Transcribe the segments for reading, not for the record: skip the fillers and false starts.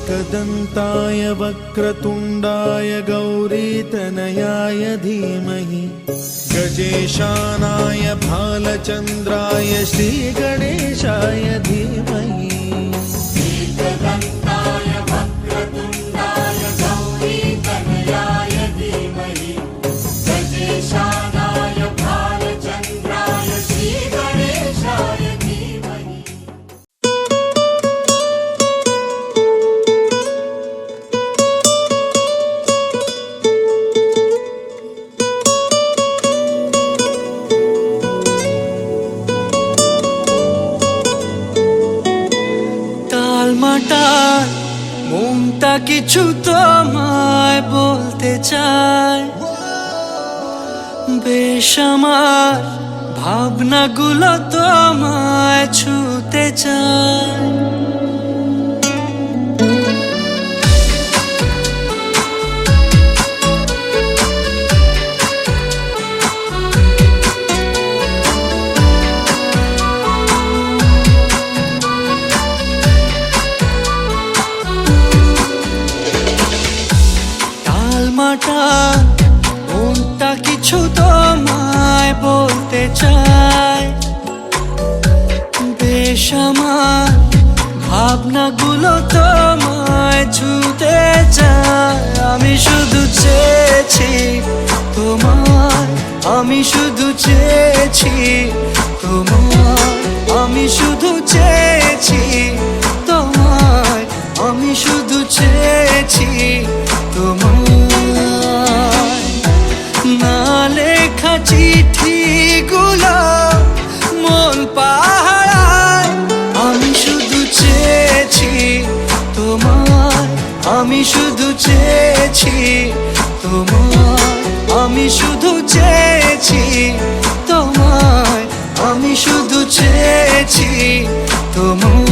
एकदन्ताय वक्रतुण्डाय गौरीतनयाय धीमहि गजेशानाय भालचन्द्राय श्रीगणेशाय धीमहि एकदन्ताय वक्रतुण्डाय गौरीतनयाय धीमहि गजेशानाय भालचन्द्राय श्रीगणेशाय धीमहि। টালমাটাল মনটা কিছু তোমায় বলতে চায়, বেশ আমার ভাবনাগুলো তোমায় ছুতে চায়। মনটা কিছু তোমায় বলতে চায়, বেশ আমার ভাবনাগুলো তোমায় ছুতে চায়। আমি শুধু চেয়েছি তোমায়, আমি শুধু চেয়েছি তোমায়, আমি শুধু চেয়েছি তোমায়, আমি শুধু চেয়েছি তোমায়। না লেখা চিঠিগুলো মন পাহারায়, আমি শুধু চেয়েছি তোমায়, আমি শুধু চেয়েছি তোমায়, আমি শুধু চেয়েছি তোমায়, আমি শুধু চেয়েছি তোমায়।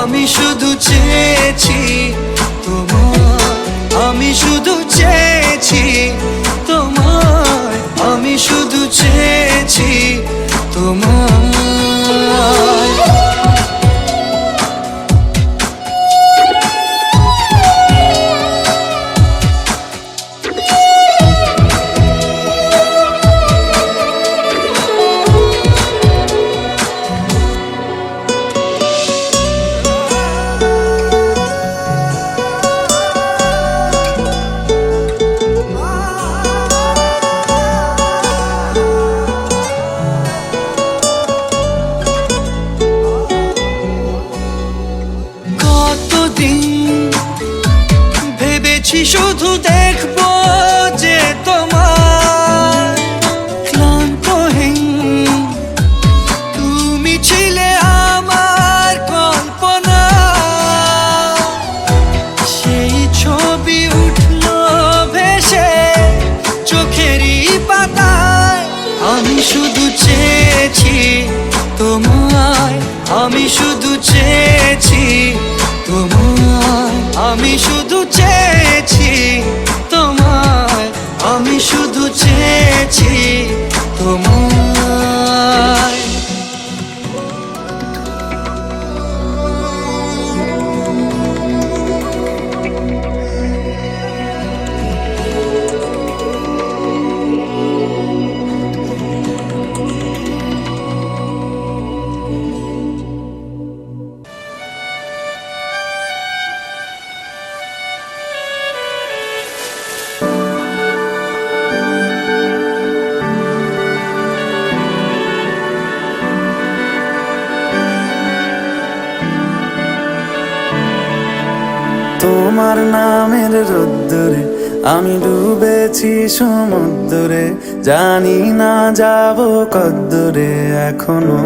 আমি শুধু চেয়েছি তোমায়, আমি শুধু চেয়েছি তোমায়, আমি শুধু চেয়েছি তোমায়। শুধু দেখবো যে তোমার ক্লান্তহীন, তুমি ছিলে আমার কল্পনা, সেই ছবি উঠলো ভেসে চোখেরই পাতায়। আমি শুধু চেয়েছি তোমায়, আমি শুধু চেয়েছি তোমায়, আমি শুধু চেয়েছি তোমায়, আমি শুধু চেয়েছি তোমায়। তোমার নামের রোদ্দুরে আমি ডুবেছি সমুদ্রে, জানি না যাব কদ্দুরে এখনো।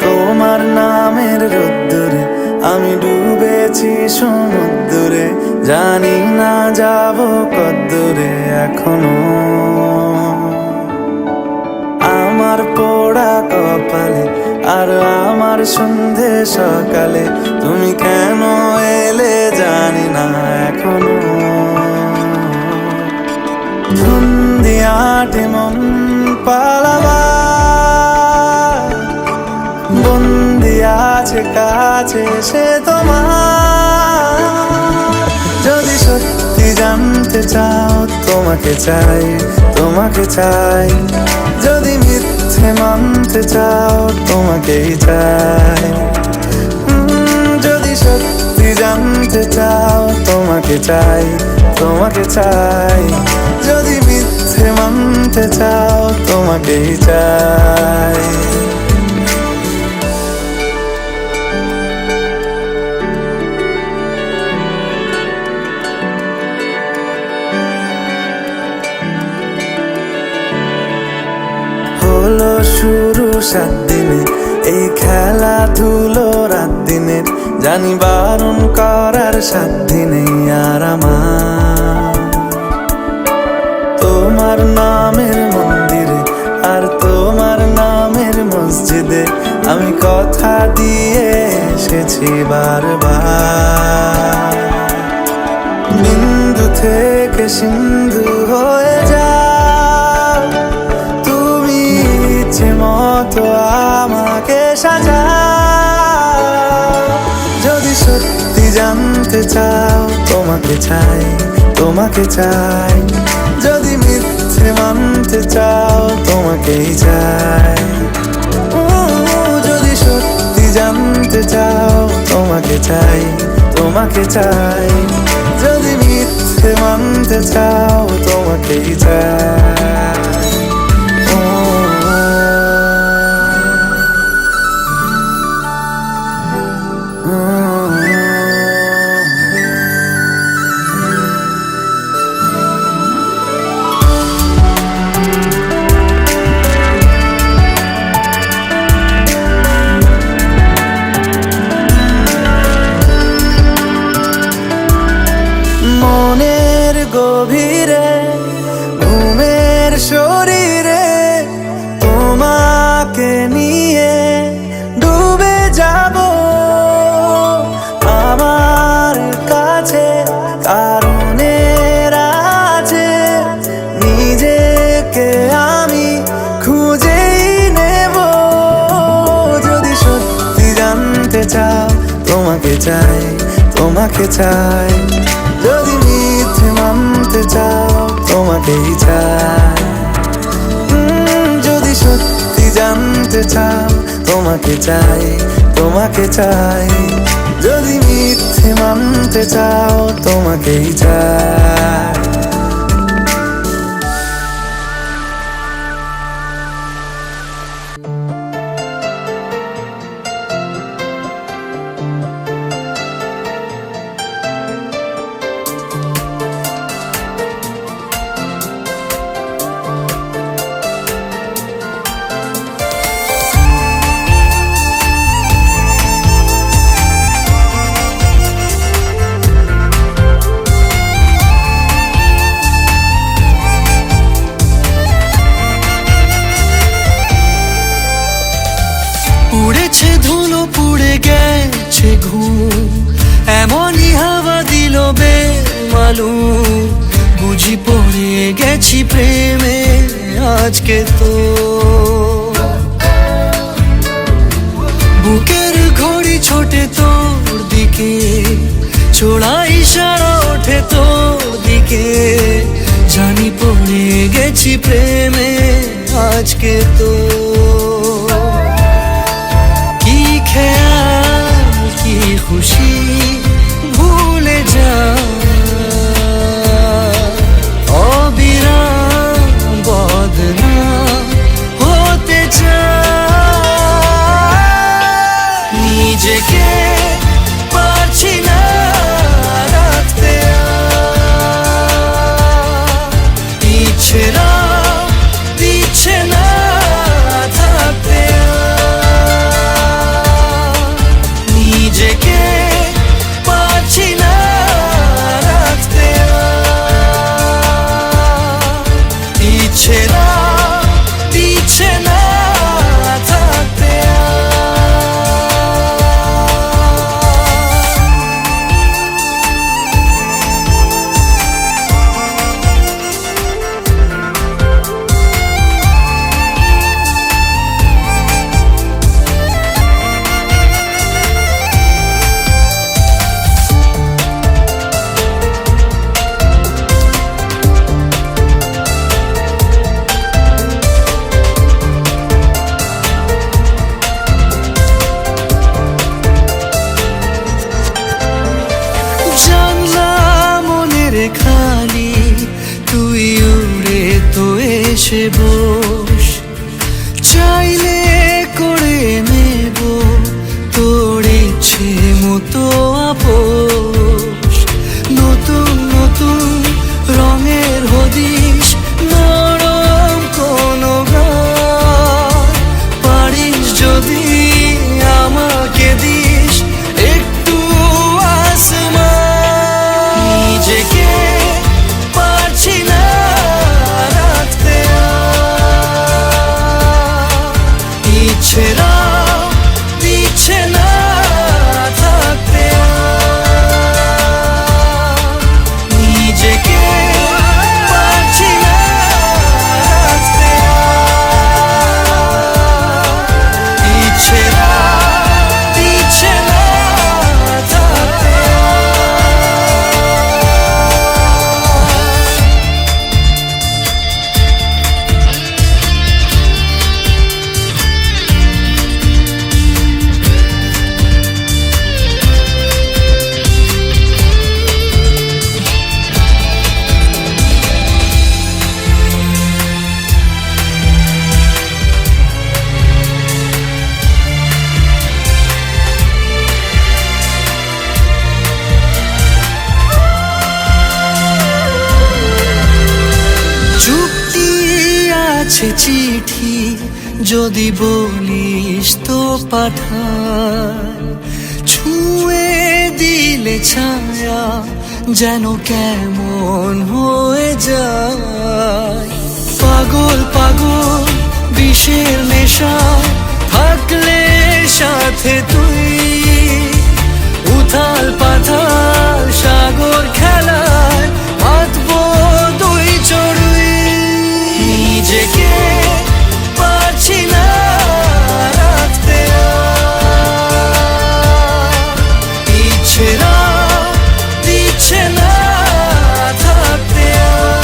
তোমার নামের রোদ্দুরে আমি ডুবেছি সমুদ্রে, জানি না যাব কদ্দুরে এখনো। আমার পোড়া কপালে আর আমার সন্ধে সকালে তুমি কেন এলে জানি না এখনো। ধুন্দিয়াটে মন পালাবা বন্দি আছে কাছে সে তোমার। যদি সত্যি জানতে চাও তোমাকে চাই, তোমাকে চাই। যদি মিথ্যে মানতে চাও তোমাকেই চাই। যদি সত্যি জানতে চাও তোমাকে চাই, তোমাকে চাই। যদি মিথ্যে মানতে চাও তোমাকেই চাই। হলো শুরু 7 দিনে এই খেলাধুলো রাত দিনের, জানি বারণ করার সাধ্য নেই আর আমার। তোমার নামের মন্দিরে আর তোমার নামের মসজিদে আমি কথা দিয়ে এসেছি বারবার। বিন্দু থেকে সিন্ধু হয়ে যাও তুমি, ইচ্ছে মতো আমাকে সাজাও। যদি সত্যি জানতে চাও তোমাকে চাই, তোমাকে চাই। যদি মিথ্যে মানতে চাও তোমাকেই চাই। যদি সত্যি জানতে চাও তোমাকে চাই, তোমাকে চাই। যদি মিথ্যে মানতে চাও তোমাকেই চাই। মনের গভীরে ঘুমের শরীরে তোমাকে নিয়ে ডুবে যাব। আমার কাছে কারণের আছে, নিজেকে আমি খুঁজেই নেব। যদি সত্যি জানতে চাও তোমাকে চাই, তোমাকে চাই। যদি মিথ্যে মানতে চাও তোমাকেই চাই। যদি সত্যি জানতে চাও তোমাকে চাই, তোমাকে চাই। যদি মিথ্যে মানতে চাও তোমাকেই চাই। উড়েছে ধুলো পুড়ে গেছে ঘুম, এমনই হাওয়া দিল বেমালুম। বুঝি পড়ে গেছি প্রেমে আজকে তো। বুকের ঘড়ি ছোটে তোর দিকে, ছোড়া ইশারা ওঠে তোর দিকে। জানি পড়ে গেছি প্রেমে আজকে তো। কি খেয়াল কি খুশি ভুলে যাও পাশে বস, চাইলে করে নেব তোর ইচ্ছে মতো আপোষ। নতুন নতুন রঙের হদিস, নরম কোনো গান, পারিস যদি আমাকে দিস একটু আসমান। নিজেকে পারছি না রাখতে আর, ইচ্ছেরা দিচ্ছে না থাকতে আর। নিজেকে পারছি না রাখতে আর, ইচ্ছেরা দিচ্ছে না থাকতে আর। চুক্তি আছে চিঠি, যদি বলিস তো পাঠাই। ছুঁয়ে দিলে ছায়া যেন কেমন হয়ে যায়। পাগল পাগল বিষের নেশা থাকলে সাথে তুই, উথাল পাথাল সাগর খেলায় মাতবো দুই চড়ুই। নিজেকে পারছি না রাখতে আর, ইচ্ছেরা দিচ্ছে না থাকতে আর।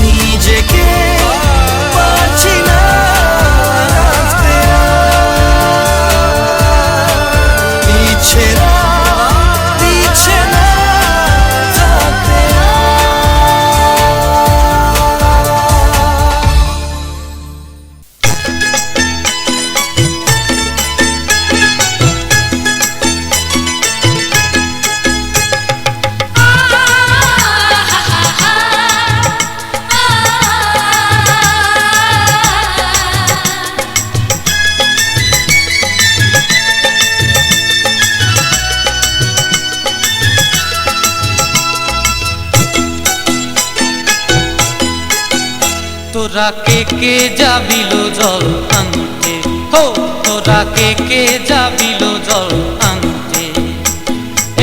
নিজেকে পারছি না রাখতে আর, ইচ্ছেরা দিচ্ছে না থাকতে আর। তোরা কে কে যাবিল জল আনতে, হো তোরা কে কে যাবিল জল আনতে।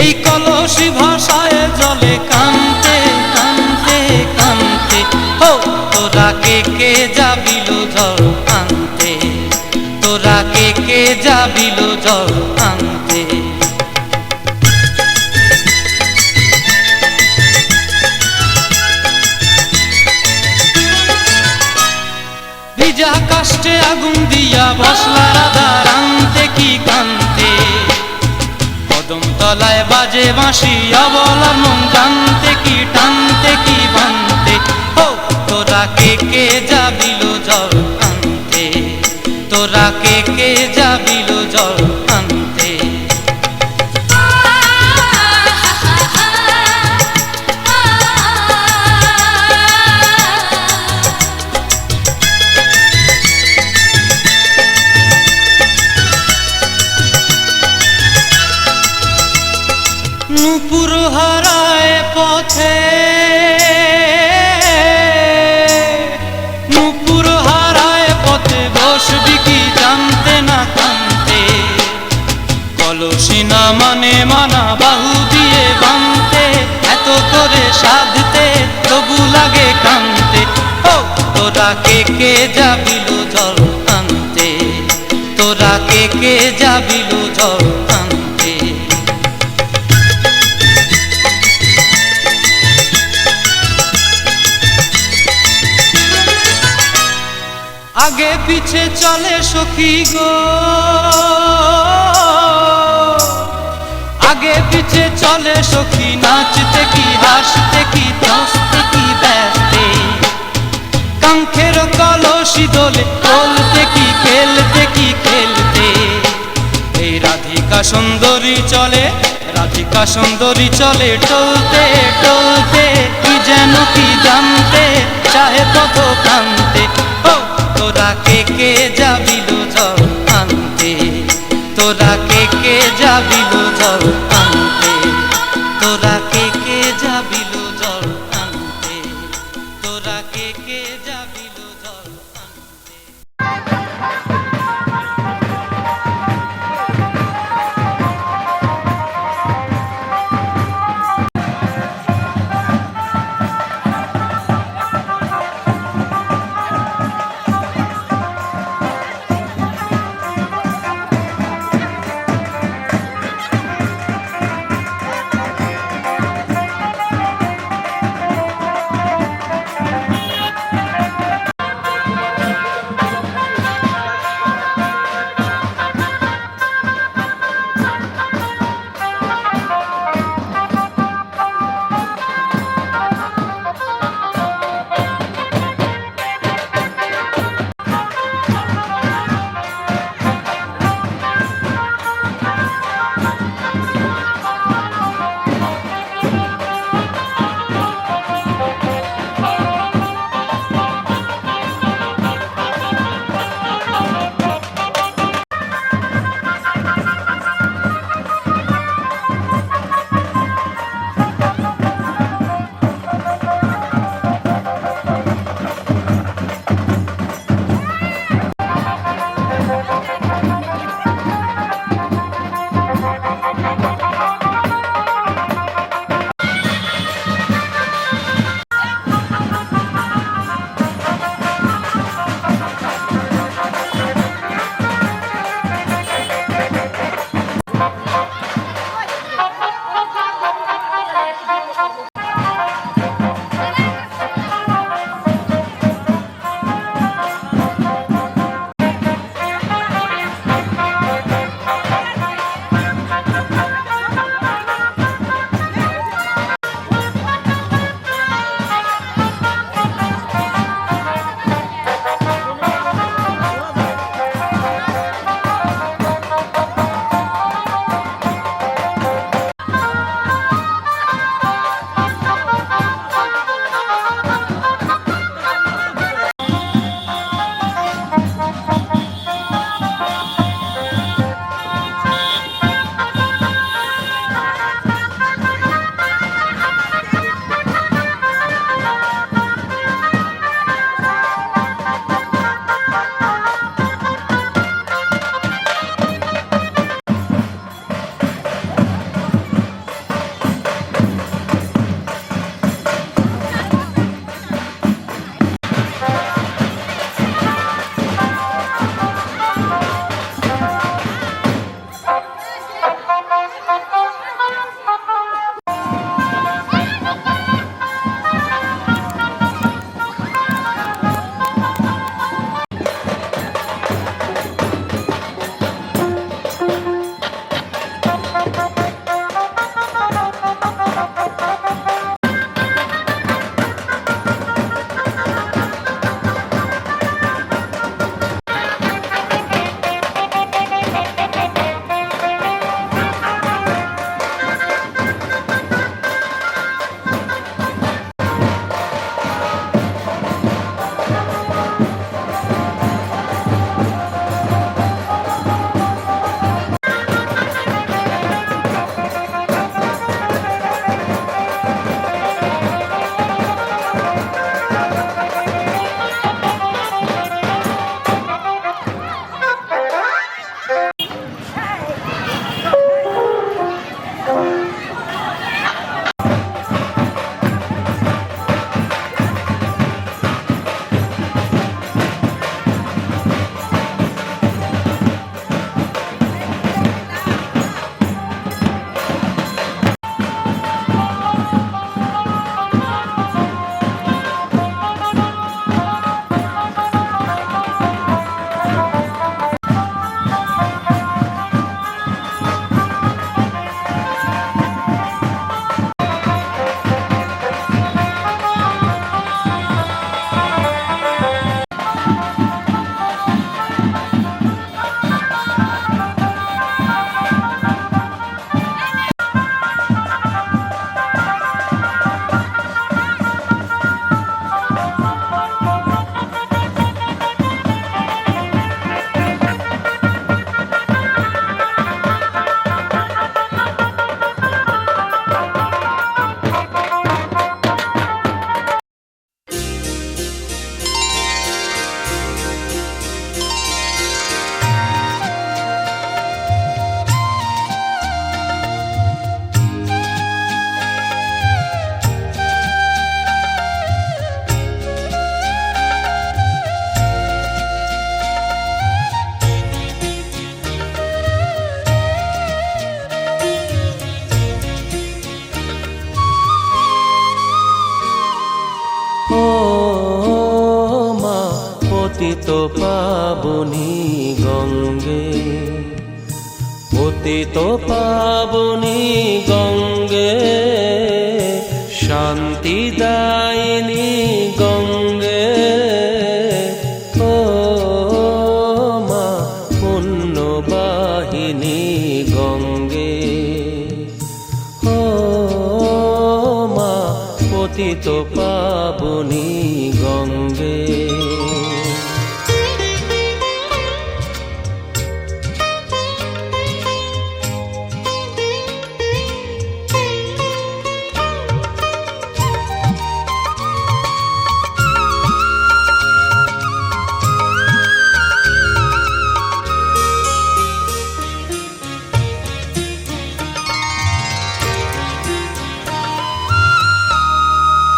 এই কলসি ভাষায় জলে কানতে কানতে কানতে, হো তোরা কে কে যাবিল জল আনতে। তোরা কে কে যাবিল জল আনতে। ভিজা কাষ্টে আগুন দিয়া বসলা রাধা রানতে কি কানতে। কদম তলায় বাজে বাঁশি অবলার মন জানতে কি টানতে কি বানতে। হো তোরা কে কে যাবিল জল আনতে। তোরা কে কে যাবিল জল আনতে। নূপুর হারায় পথে, নূপুর হারায় পথে বসবি কি জানতে না কানতে। কলসি না মানে মানা বাহু দিয়ে বানতে, এত করে সাধতে তবু লাগে কানতে। ও তোরা কে কে যাবিল জল আনতে। তোরা কে কে যাবিল জল আনতে। আগে পিছে চলে সখী গো, আগে পিছে চলে সখী, নাচতে কি হাসতে কি দোস্তে কি ব্যস্তে। বলে বলতে কি খেলতে কি খেলতে। এই রাধিকা সুন্দরী চলে, রাধিকা সুন্দরী চলে টলতে টলতে, কি যেন কি জানতে চাহে পথ প্রান্তে। ও তোরা কে কে যাবিল জল আনতে, তোরা কে কে যাবিল জল আনতে, তোরা কে কে যাবিল জল আনতে, তোরা কে কে যাবিল জল আনতে। পতিত পাবনী গঙ্গে, পতিত পাবনী গঙ্গে, শান্তিদায়িনী গঙ্গে, ও মা পুণ্যবাহিনী গঙ্গে, ও মা পতিত পাবনী গঙ্গে।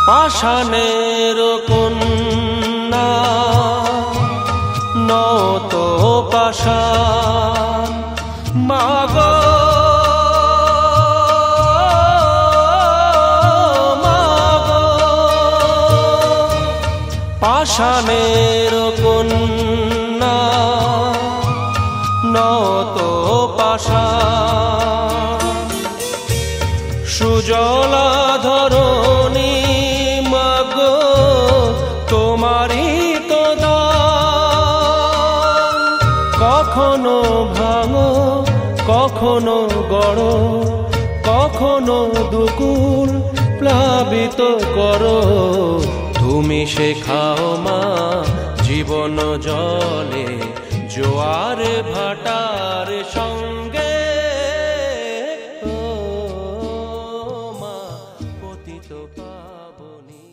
পাষাণের কন্যা নত পাষাণ, মাগো মাগো, পাষাণের কন্যা নত পাষাণ, সুজলা ধরণী মাগো তোমারই তো দান, কখনো ভাঙো কখনো গড়ো, কখনো দুকুল প্লাবিত করো, তুমি শেখাও মা জীবন জলে জোয়ার ভাটার সঙ্গে, ও মা পতিত পাবনী।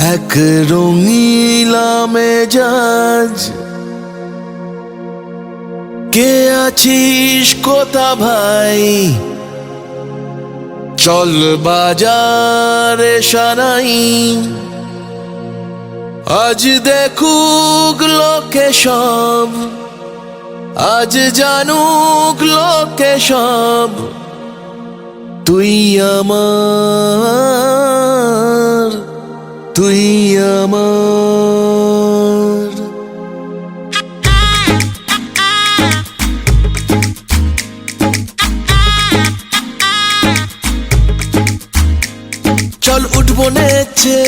এক রঙিলা মেজাজ, কে আছিস কোথা ভাই, চল বাজারে সারাই, আজ দেখুক লোকে সব, আজ জানুক লোকে সব, তুই আমার, তুই আমার। চল উঠবো নেচে,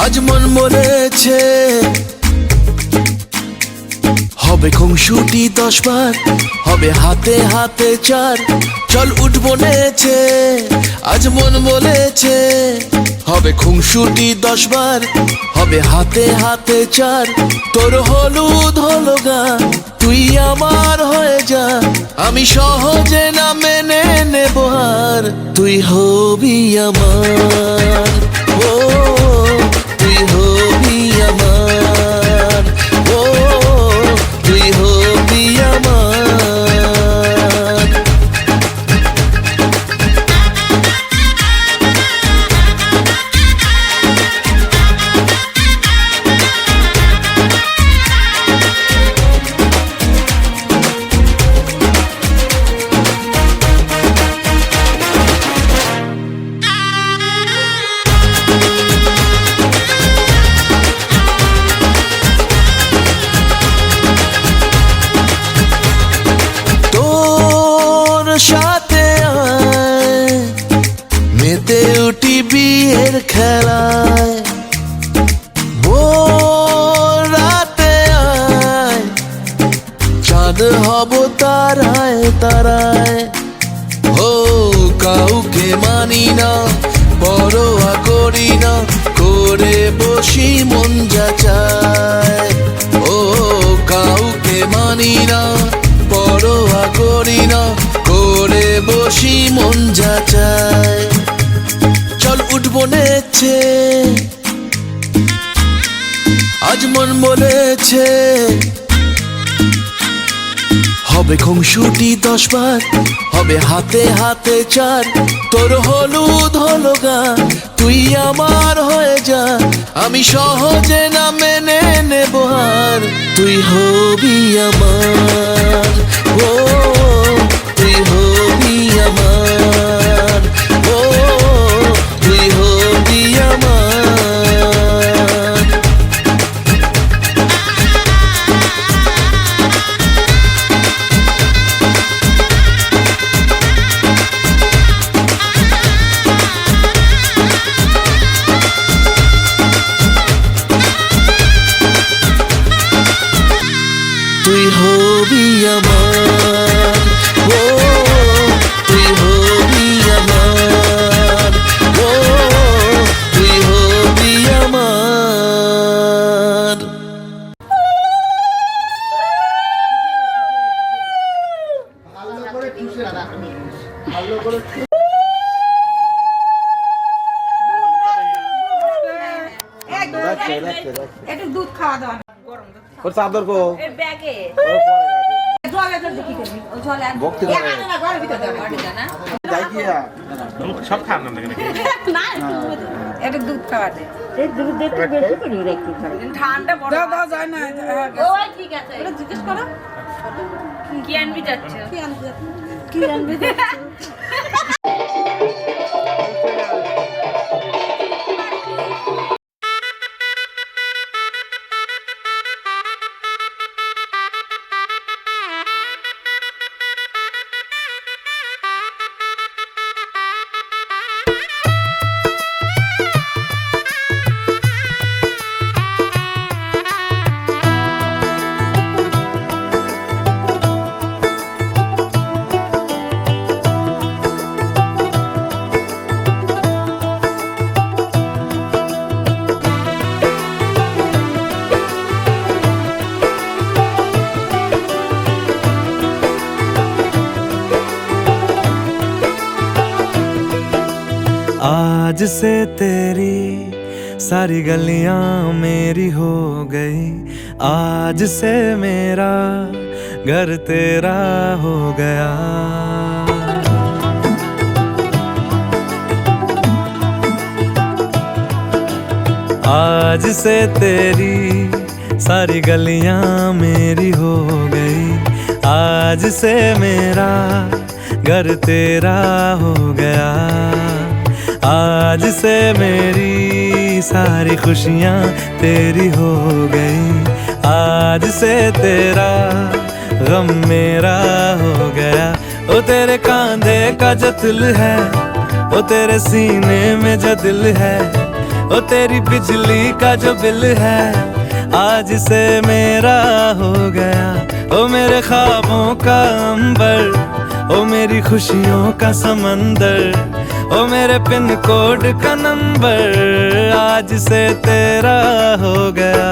আজ মন বলেছে, হবে খুংসুটি 10 বার, হবে হাতে হাতে 4, চল উঠবো নেচে, আজ মন বলেছে, হবে খুংসুটি 10 বার, হবে হাতে হাতে 4, তোর হলুদ হলো গা, তুই আমার হয়ে যা, আমি সহজে না মেনে নেব আর, তুই হবি আমার, ও তুই হবি আমার, ও তুই হবি আমার। সাথে আয়, মেতে উঠি বিয়ের খেলায়, ভোর রাতে আয়, চাঁদ হব তারায় তারায়, ও কাউকে মানি না, পরোয়া করি না, করে বসি মন যা চায়, ও কাউকে মানি না, পরোয়া করি না, করে বসি মন যা চায়, চল উঠবো নেচে, আজ মন বলেছে, হবে খুংসুটি 10 বার, হবে হাতে হাতে 4, তোর হলুদ হলো গা, তুই আমার হয়ে যা, আমি সহজে না মেনে নেব আর, তুই হবি আমার, ও তুই হবি আমার, ও তুই হবি আমার। তুই হবি আমার, ও তুই হবি আমার, ও তুই হবি আমার। একটু দুধ খাওয়া দাওয়া গরম দুধ ওর চাদর কো এর ব্যাগে ওর পরে গাছে জলে তো দেখি করবি ও জলে আর ভক্তি করে। আনে না ঘরের ভিতর দেবে না যাই কি সব খান না নাকি না একটু দুধ খাওয়া দে এই দুধ দে একটু বেশি করে রাখি ঠান্ডা বড় দাও যায় না ওই ঠিক আছে ওটা জিজ্ঞেস করো কি আনবি যাচ্ছে কি আনবি आज से तेरी सारी गलियां मेरी हो गई, आज से मेरा घर तेरा हो गया। आज से तेरी सारी गलियां मेरी हो गई, आज से मेरा घर तेरा हो गया। आज से मेरी सारी खुशियां तेरी हो गई, आज से तेरा गम मेरा हो गया। ओ तेरे कांधे का जो दिल है, ओ तेरे सीने में जो दिल है, ओ तेरी बिजली का जो बिल है, आज से मेरा हो गया। ओ मेरे ख्वाबों का अंबर, ओ मेरी खुशियों का समंदर, ओ मेरे पिन कोड का नंबर, आज से तेरा हो गया।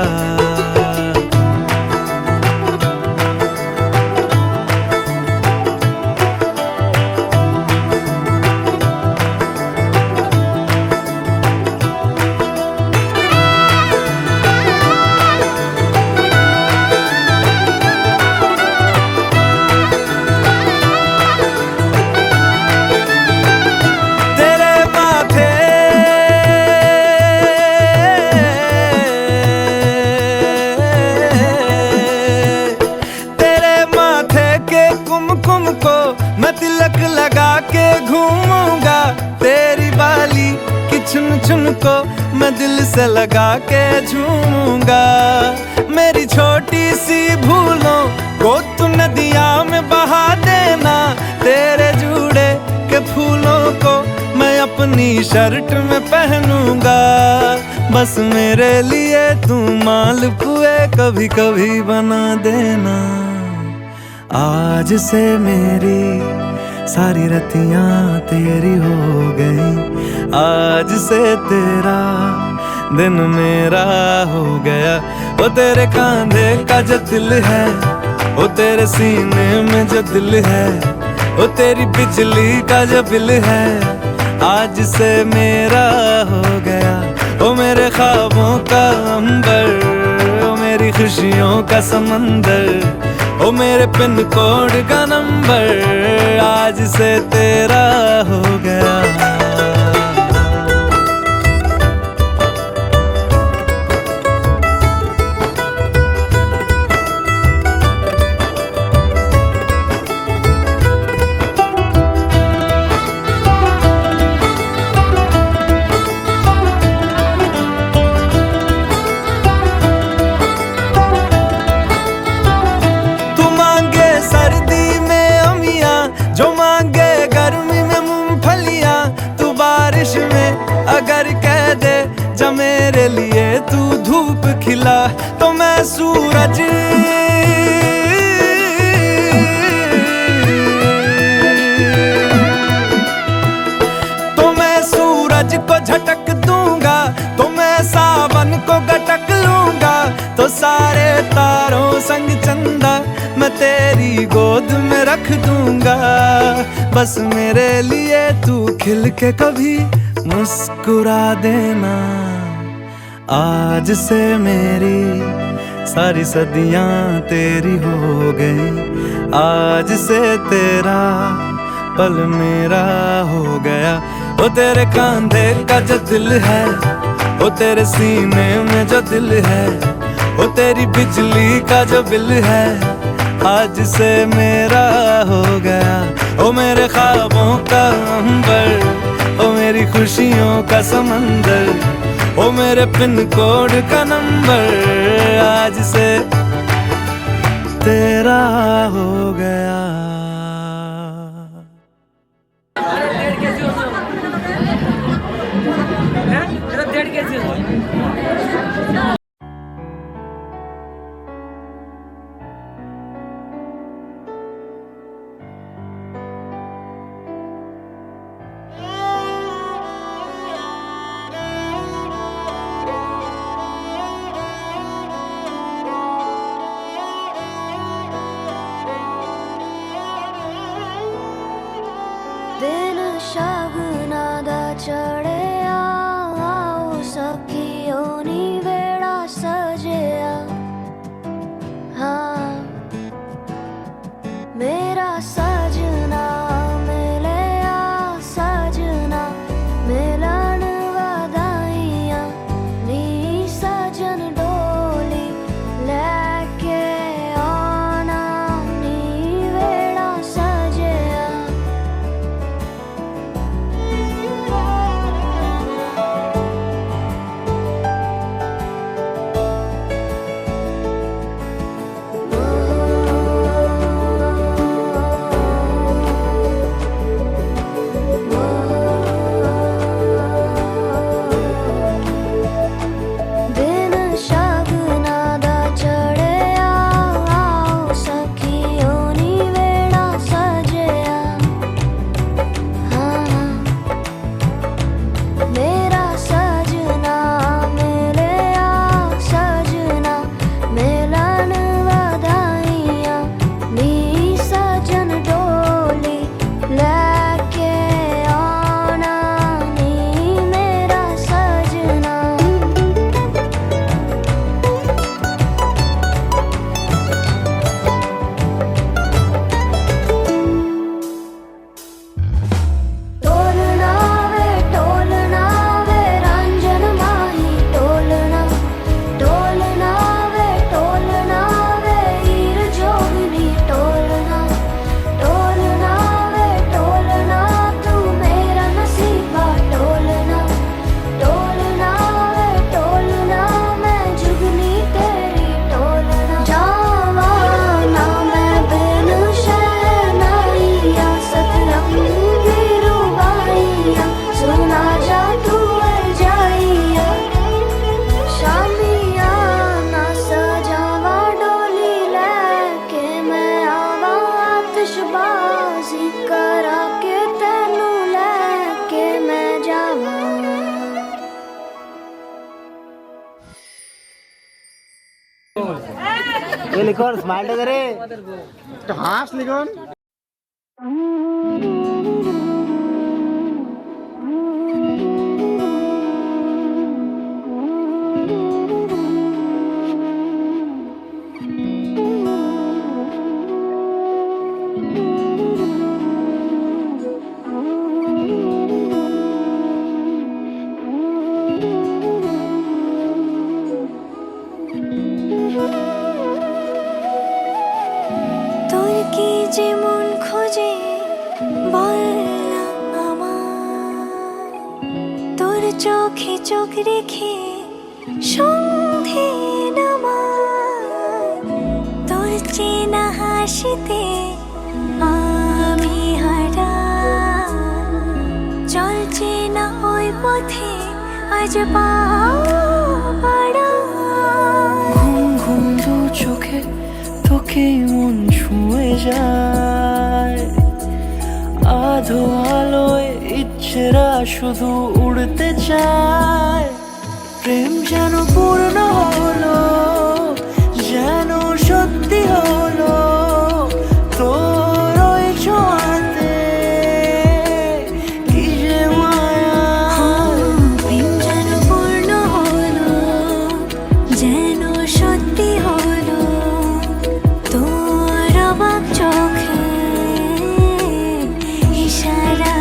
लगा के घूमूंगा, तेरी बाली की चुन चुन को मैं दिल से लगा के झूमूंगा। मेरी छोटी सी भूलों को तू नदिया में बहा देना, तेरे जूड़े के फूलों को मैं अपनी शर्ट में पहनूंगा। बस मेरे लिए तू मालपुए कभी कभी बना देना। आज से मेरी सारी रतियां तेरी हो गई, आज से तेरा दिन मेरा हो गया। ओ तेरे कांधे का जो दिल है, ओ तेरे सीने में जो दिल है, ओ तेरी बिजली का जो बिल है, आज से मेरा हो गया। ओ मेरे ख्वाबों का अंबर, ओ मेरी खुशियों का समंदर, ओ मेरे पिन कोड का नंबर, आज से तेरा हो गया। जो मांगे गर्मी में मूंगफलियां, तू बारिश में अगर कह दे जब मेरे लिए तू धूप खिला, तो मैं सूरज को झटक दूंगा, तो मैं सावन को गटक लूंगा। तो सारे तारों संग चंदा मैं तेरी गोद में रख दूंगा। बस मेरे लिए तू खिल के कभी मुस्कुरा देना। आज से मेरी सारी सदियां तेरी हो गई, आज से तेरा पल मेरा हो गया। ओ तेरे कांधे का जो दिल है, ओ तेरे सीने में जो दिल है, ओ तेरी बिजली का जो बिल है, आज से मेरा हो गया। ओ मेरे ख्वाबों का अंबर, ओ मेरी खुशियों का समंदर, ओ मेरे पिन कोड का नंबर, आज से तेरा हो गया। दिन शगुना दा चढ़िया লিখন স্মাইলটা করে একটু হাস লিখন। তোর কি যেমন খোঁজে বল না আমার, তোর চোখে চোখ রেখে সন্ধে নামার, তোর চেনা হাসিতে আমি হারা, চলছে না ওই পথে আজ পা বাড়া। ঘুম ঘুম দু চোখে তোকে মন ছুঁয়ে যায়, আধো আলোয় ইচ্ছেরা শুধু উড়তে চায়। প্রেম যেন পূর্ণ হলো, যেন সত্যি হলো, তোর ওই ছোঁয়াতে কি যে মায়া। প্রেম যেন পূর্ণ হলো, যেন সত্যি হলো, তোর অবাক চোখে ইশারা।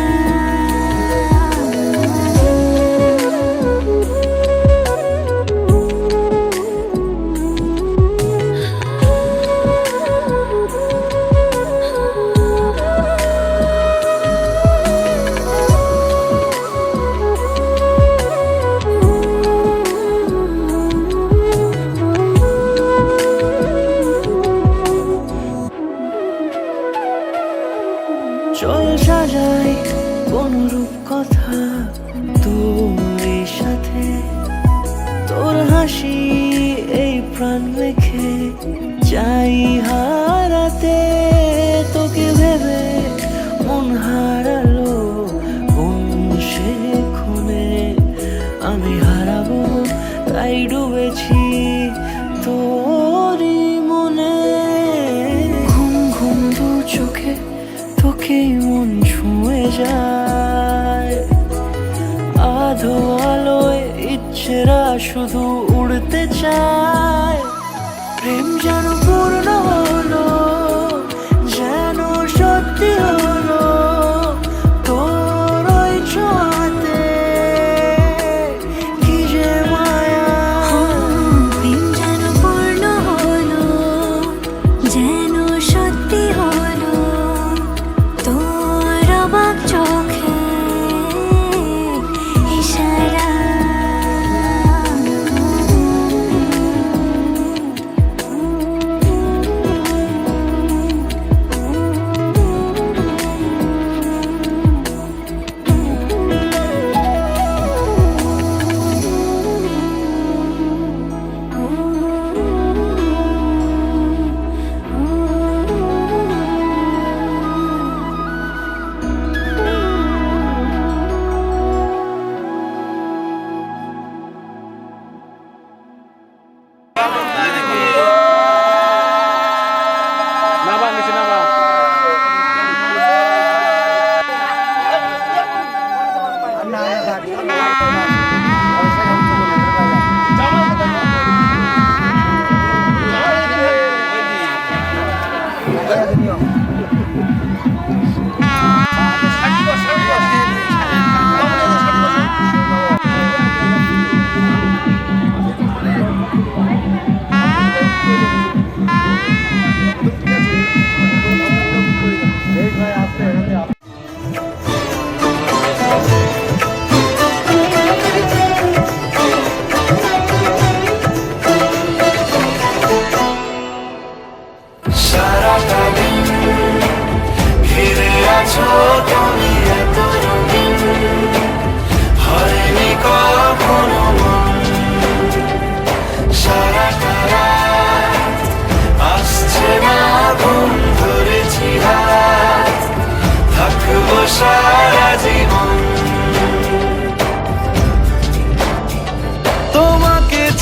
চল সাজাই কোন রূপ কথা তোর সাথে, তোর হাসি এই প্রাণ মেখে চাই হারাতে। তোকে ভেবে মন হারালো কোন সে ক্ষণে, আমি হারাবো তাই ডুবেছি তোরই মনে। ঘুম ঘুম দু চোখে তোকে মন ছুঁয়ে যায়, আধো আলোয় ইচ্ছেরা শুধু উড়তে চায়। প্রেম যেন পূর্ণ হলো, যেন সত্যি হলো, তোর ওই ছোঁয়াতে কি যে মায়া। প্রেম যেন পূর্ণ হলো, যেন সত্যি হলো, তোর অবাক চোখে ইশারা।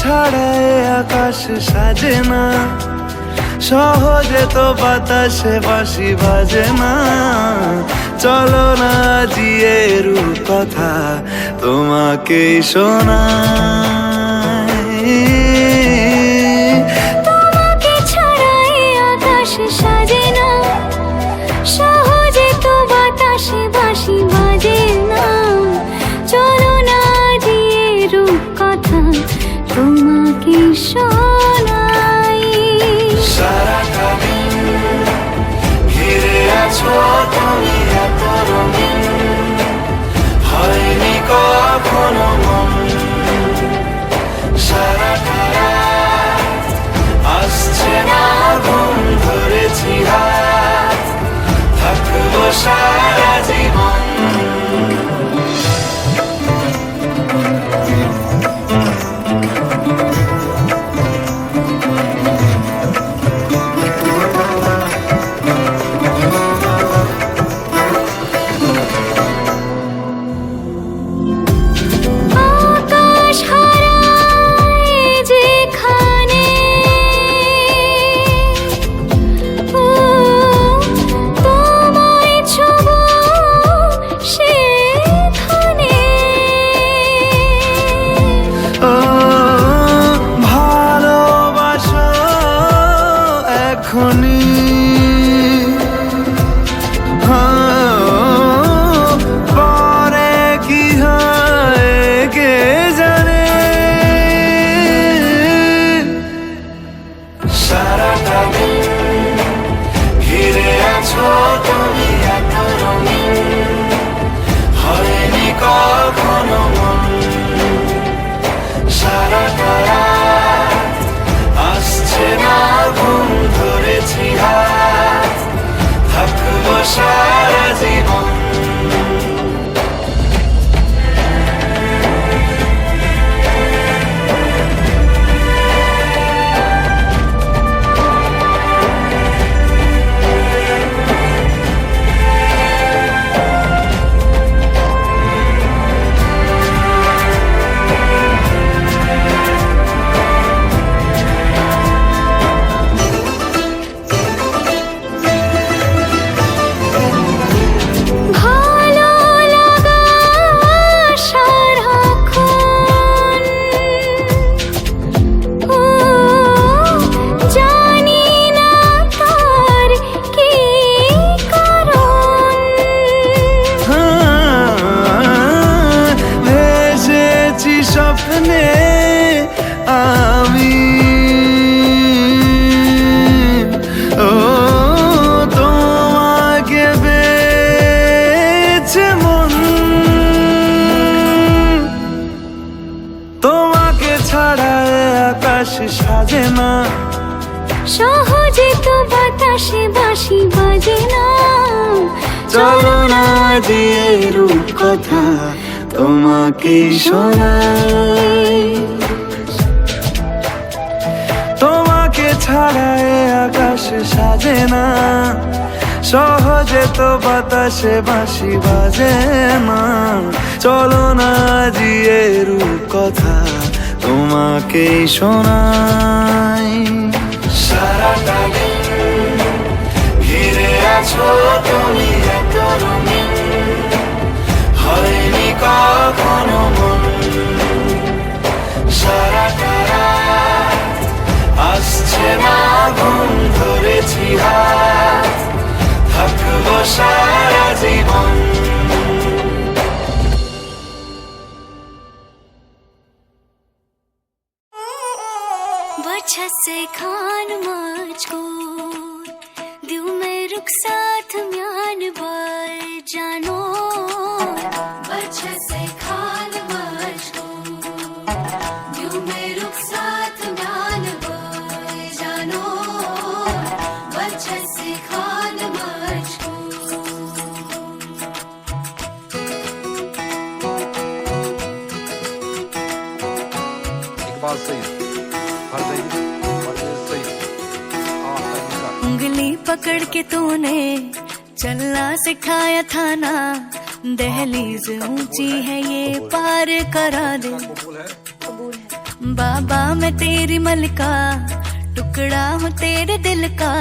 ছাড়া এ আকাশ সাজে না, সহজে তো বাতাসে বাঁশি বাজে না। চলো না জিয়ে রূপ কথা তোমাকে শোনাই। তোমাকে ছাড়া এ আকাশ সাজে না, সহজে তো বাতাসে বাঁশি বাজে না। চলো না দিয়ে রূপ কথা তোমাকে শোনাই। সারাটা দিন ঘিরে আছো তুমি এত রঙিন, হয়নি কখনো মন। সারাটা রাত আসছে না ঘুম, ধরেছি হাত থাকবো সারা জীবন। আকাশ হারায় যেখানে, ও তোমায় ছোঁবো সেখানে। ও ভালোবাসো এখনই, পরে কি হয় কে জানে। সারাটা দিন ঘিরে আছো তুমি এত রঙিন, হয়নি কখনো মন। সারাটা রাত আসছে না ঘুম, ধরেছি হাত থাকবো সারা জীবন। ভালো লাগা সারাক্ষণ, ও জানি না তার কি কারণ। ভেসেছি স্বপ্নে আমি, ও তোমাকে বেছে মন। তোমাকে ছাড়া এ আকাশ সাজে না, সহজে তো বাতাসে বাঁশি বাজে না। চলো না দিয়ে রূপ কথা তোমাকে শোনাই। তোমাকে ছাড়া এ আকাশ সাজে না, সহজে তো বাতাসে বাঁশি বাজে না। চলো না দিয়ে রূপ কথা তোমাকে শোনাই। সারাটা দিন ঘিরে আছো তুমি এত রঙিন, হয়নি কখনো মন। সারাটা রাত আসছে না ঘুম, ধরেছি হাত থাকবো সারা জীবন। बच्चा से खान मुझको दिल में रुक साथ म्यान बार जानो। बच्चा से खान मुझको दिल में रुक साथ म्यान बार जानो। बच्चा से खान मुझको बात सही सही। उंगली पकड़ के तूने चलना सिखाया था ना, दहलीज ऊंची है ये पार करा दे। बाबा मैं तेरी मलका, टुकड़ा हूँ तेरे दिल का,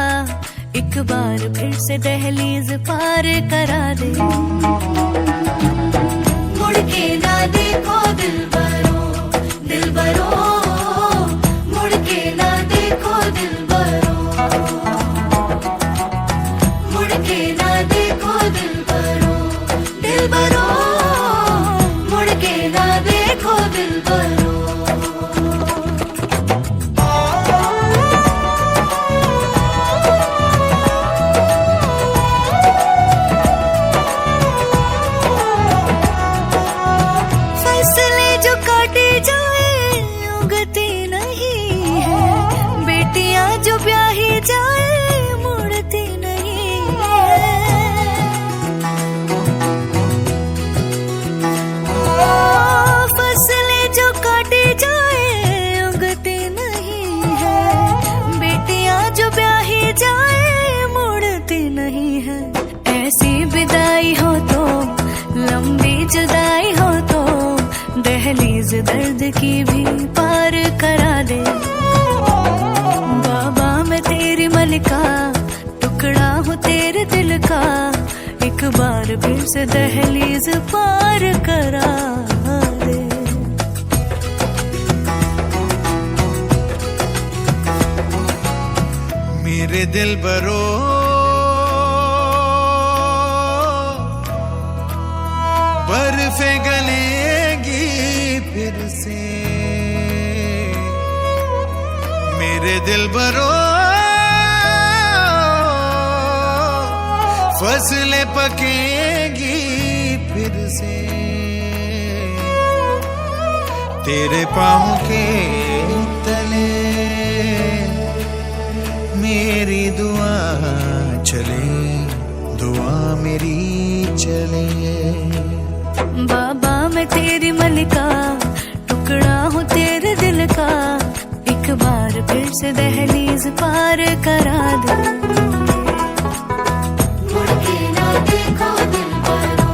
एक बार फिर से दहलीज पार करा दे। मुड़ के ना देखो दिलबरो, दिलबरो, मुड़ के ना देखो दिलबरो, मुड़ के ना देखो दिलबरो, दिलबरो, मुड़ के ना देखो दिलबरो। फैसले जो काटे जाए उगती नहीं है, बेटियां जो ब्याही जाए मुड़ती नहीं है। फसलें जो काटे जाए उगती नहीं है, बेटियां जो ब्याही जाए मुड़ती नहीं है। ऐसी विदाई हो तो, लंबी जुदाई हो तो, दहलीज दर्द की भी पार करा दे। बाबा मैं तेरी मलका, टुकड़ा हूँ तेरे दिल का, एक बार फिर से दहलीज पार करा दे। मेरे दिल बरो, बर्फें गलेगी फिर से। मेरे दिल बरो, फसलें पकेगी फिर से। तेरे पाँव के तले मेरी दुआ चले, दुआ मेरी चले। बाबा मैं तेरी मलका, टुकड़ा हूँ तेरे दिल का, एक बार फिर से दहलीज पार करा दे। मुड़ के ना देखो दिलबरो,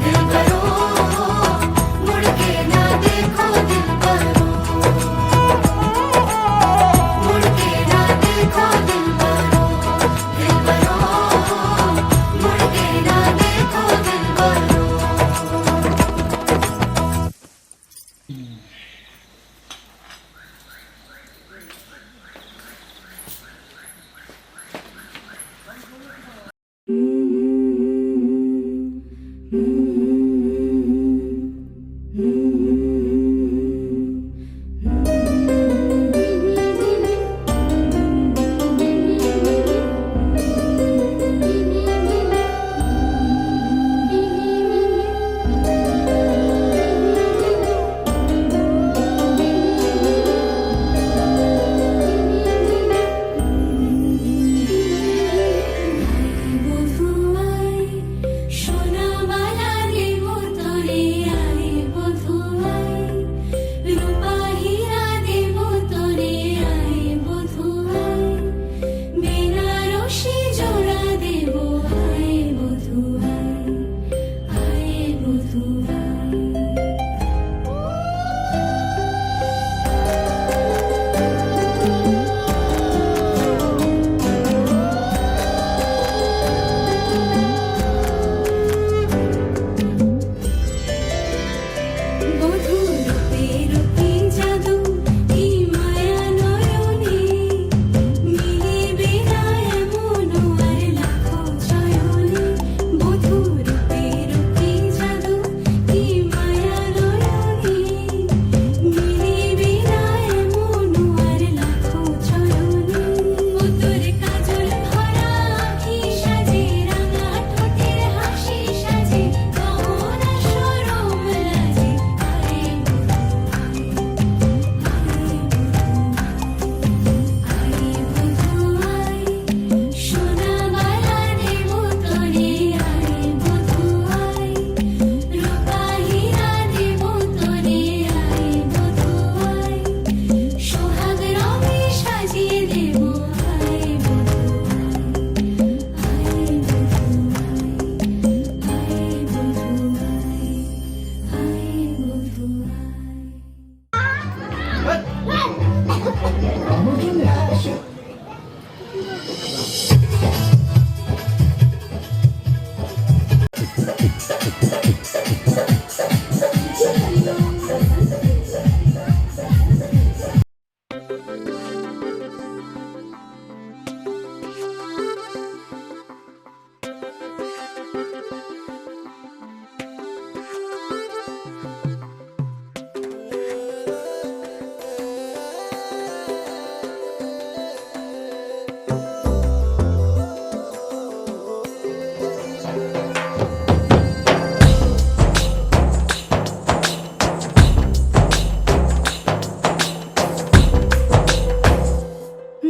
दिलबरो, मुड़ के ना देखो दिलबरो, मुड़ के ना देखो दिलबरो, दिलबरो, मुड़ के ना देखो दिलबरो।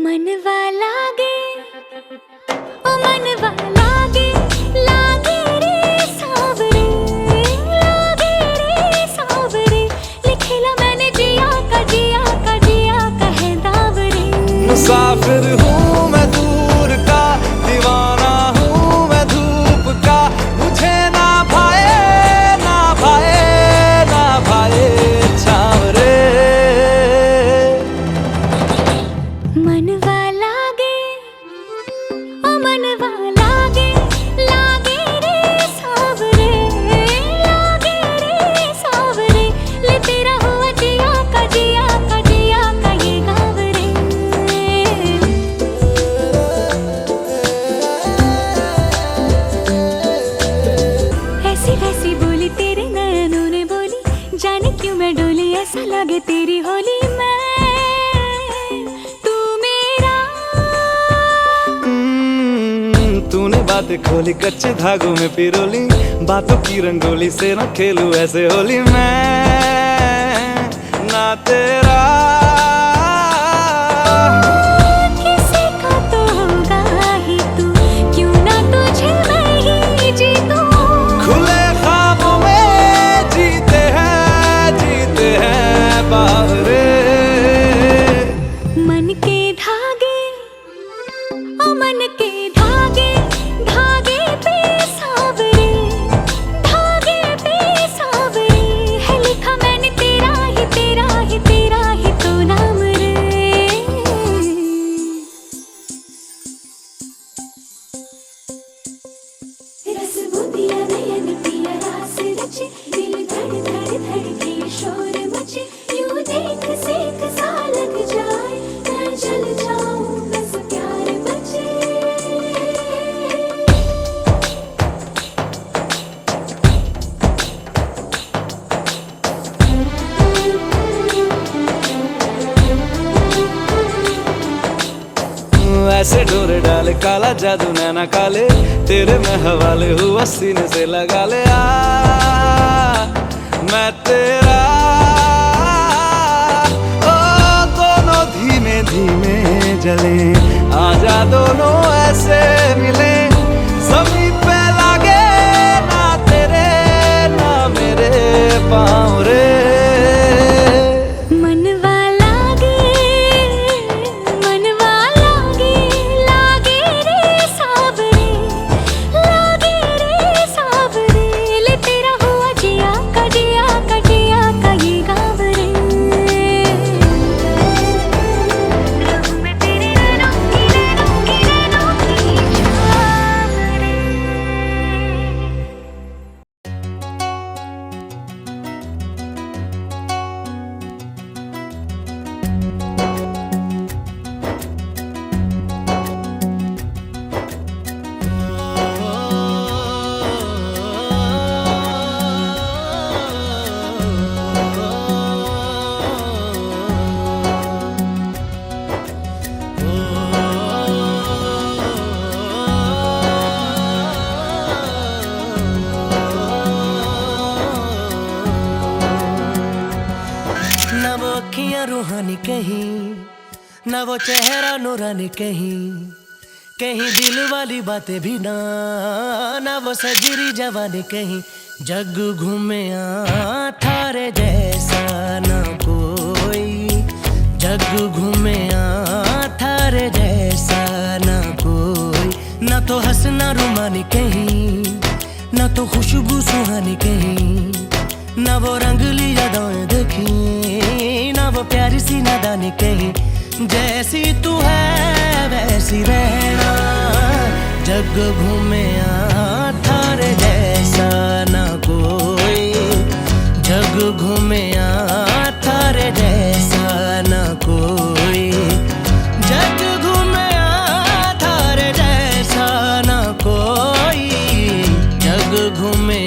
मनवा लागे ओ मनवा लागे लागे रे सावरे लिखेला मैंने जिया का है दावरे। मुसाफिर हूँ मैं दूर का, दीवाना हूँ मैं धूप का, मुझे ना भाए ना भाए ना भाए छावरे। मनवा लागे ओ मनवा लागे लागे रे सावरे ले तेरा हुआ जिया का ये गावरे। ऐसी वैसी बोली तेरे नयनों ने बोली, जाने क्यों मैं डोली, ऐसा लगे तेरी होली मैं तूने बातें खोली कच्चे धागों में पिरोली, बातों की रंगोली से न खेलूं ऐसे होली मैं ना तेरा। किसी का तो होगा ही तू, क्यों ना तुझे मैं ही जीतूं। खुले ख्वाबों में जीते हैं बावरे। मन के धागे ओ मन के धागे धागे पे सावरे है लिखा मैंने तेरा ही तो नाम रे। रस बुदिया नयन पिया रास रचे, दिल धड़ धड़ धड़के शोर मचे, यूं देख सेक सा लग जाए, मैं जल जाऊं बस प्यार बचे। ऐसे डोरे डाले काला जादू नैना काले, तेरे में हवाले हुआ सीने से लगा ले आ मैं तेरा। ओ दोनों धीमे धीमे जले, आजा दोनों ऐसे मिले, जमीन पे लागे ना तेरे ना मेरे पाँव रे। मनवा लागे लागे रे सावरे ले तेरा हुआ जिया का ये गावरे। रहूं मैं तेरे नैनों की छावरे। ना वो अखियां रूहानी कहीं, ना वो चेहरा नूरानी कहीं, कहीं दिल वाली बातें भी ना वो सजरी जवानी कहीं। जग घूमे थारे जैसा ना कोई, जग घूमे थारे जैसा ना कोई। ना तो हंसना रुमानी कहीं, ना तो खुशबू सुहानी कहीं, ना वो रंगली यादें देखी, ना वो प्यारी सी नादानी कही। जैसी तू है वैसी रहना, जग घूमे थारे जैसा ना कोई, जग घूमे थारे जैसा ना कोई, जग घूमे थारे जैसा ना कोई, जग घूमे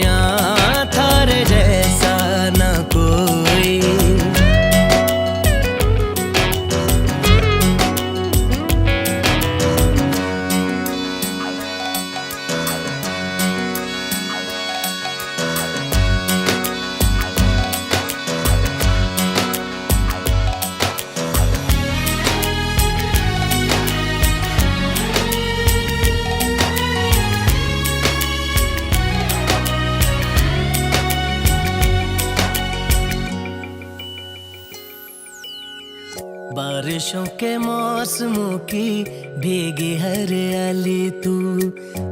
थारे जैसा ना कोई। बारिशों के मौसमों की भीगी हरियाली तू,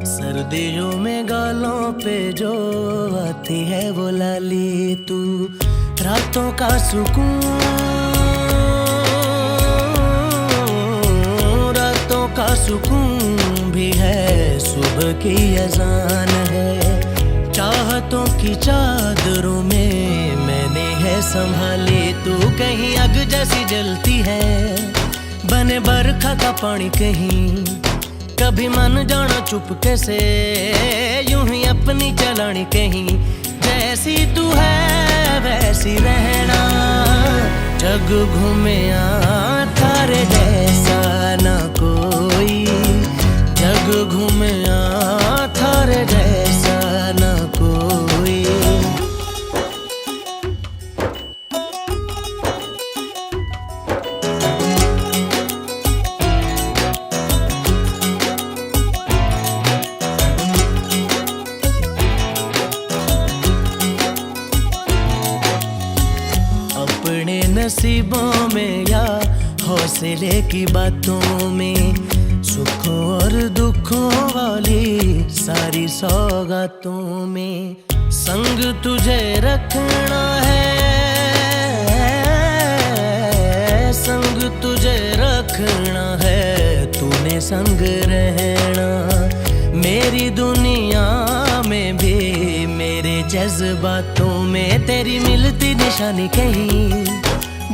सर्दियों में गालों पे जो आती है वो लाली तू, रातों का सुकून, रातों का सुकून भी है, सुबह की अजान है। चाहतों की चादरों में मैंने है संभाली तू, कहीं आग जैसी जलती है, बने बरखा का पानी कहीं, कभी मन जाना चुपके से, यूं ही अपनी चलानी कहीं। जैसी तू है वैसी रहना, जग घूमे थारे जैसा ना कोई, जग घूमे थारे जैसा ना कोई। अपने नसीबों में या हौसले की बातों में, सुखों और दुखों वाली सारी सौगातों में, संग तुझे रखना है, संग तुझे रखना है, तूने संग रहना। मेरी दुनिया में भी मेरे जज्बातों में तेरी मिलती निशानी कहीं,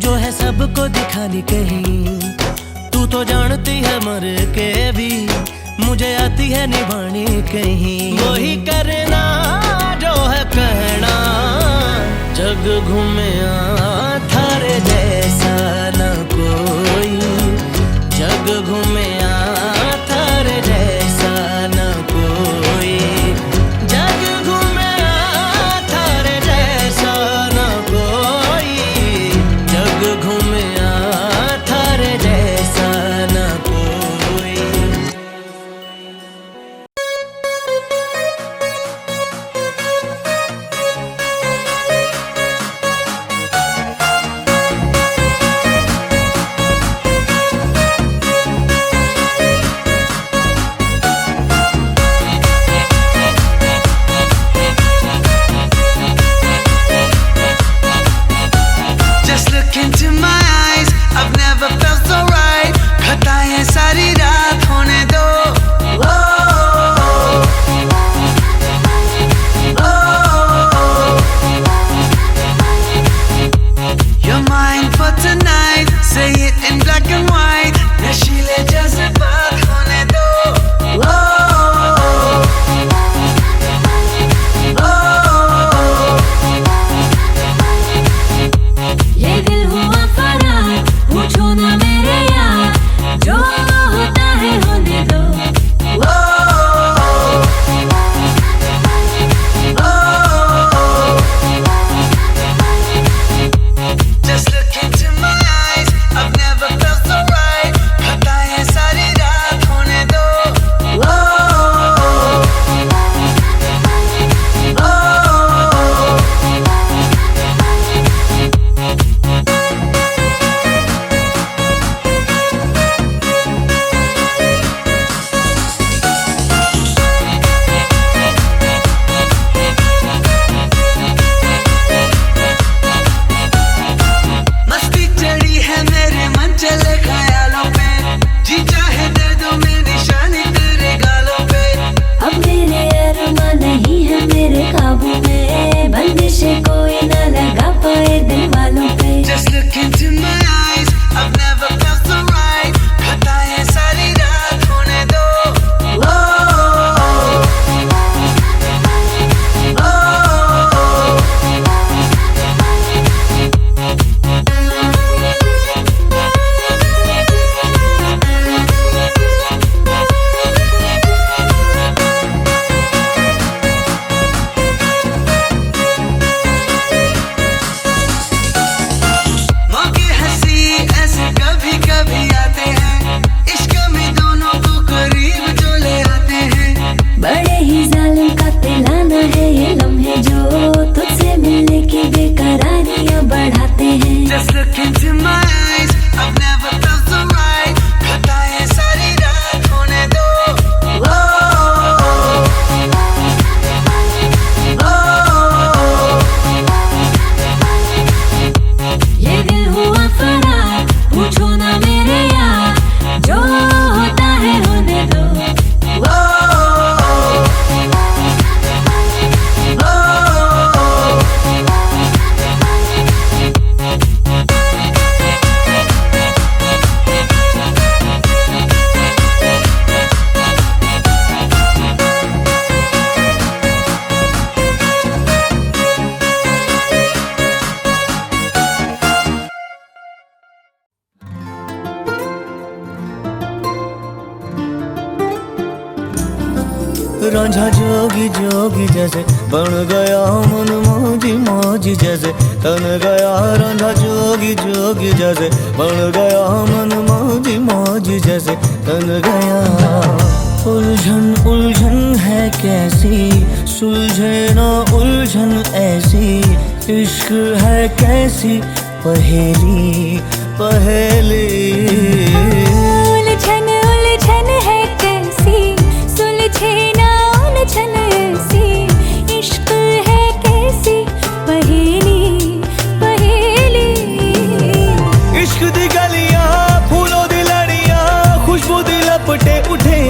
जो है सबको दिखानी कहीं। तू तो जानती है मर के भी मुझे आती है निभानी कहीं, वही करना जो है कहना, जग घूमे थारे जैसा ना कोई, जग घूमे थारे जैसा ना कोई, जग घूमे थारे जैसा ना कोई, जग घूमे थारे जैसा ना कोई। Just look into my eyes, I've never felt so right. घटाएं सारी रात होने दो, You're mine for tonight, say it in black and white. नशीले जज्बात होने दो, ये दिल हुआ फरार, पूछो ना मेरे यार, जो होता है होने दो। चले ख्यालों पे, जी चाहे दे दो मैं निशानी तेरे गालों पे। अब मेरे अरमा नहीं है मेरे काबू में, बंदिशें कोई न लगा पाए दिल वालों पे। Just look into my eyes, I've never felt so right. खताएं सारी रात होने दो। Oh, oh, oh, oh. मौके हंसी ऐसे कभी कभी आते हैं, इश्क में दोनों को करीब जो ले आते हैं। बड़े ही जालिम का पिलाना है ये लम्हे जो तुझसे मिलने की बेकरारियां बढ़ाते हैं। Just look into my eyes, I've never felt so right. खताएं सारी रात होने दो। Oh, oh, oh, oh. ये दिल हुआ फरार, पूछो ना मेरे यार, जो होता है होने दो। Oh, oh, oh, oh. Ranjha जोगी जोगी जैसे बन गया मन मौजी मौजी जैसे तन गया। रांझा जोगी जोगी जैसे बन गया मन मौजी मौजी जैसे तन गया। उलझन उलझन है कैसी, सुलझे ना उलझन ऐसी। इश्क है कैसी पहेली पहेली। उलझन उलझन है कैसी, सुलझे ना उलझन ऐसी। इश्क है कैसी पहेली पहेली। इश्क दी गलियां फूलों दी लड़ियां खुशबू दी लपटे उठे।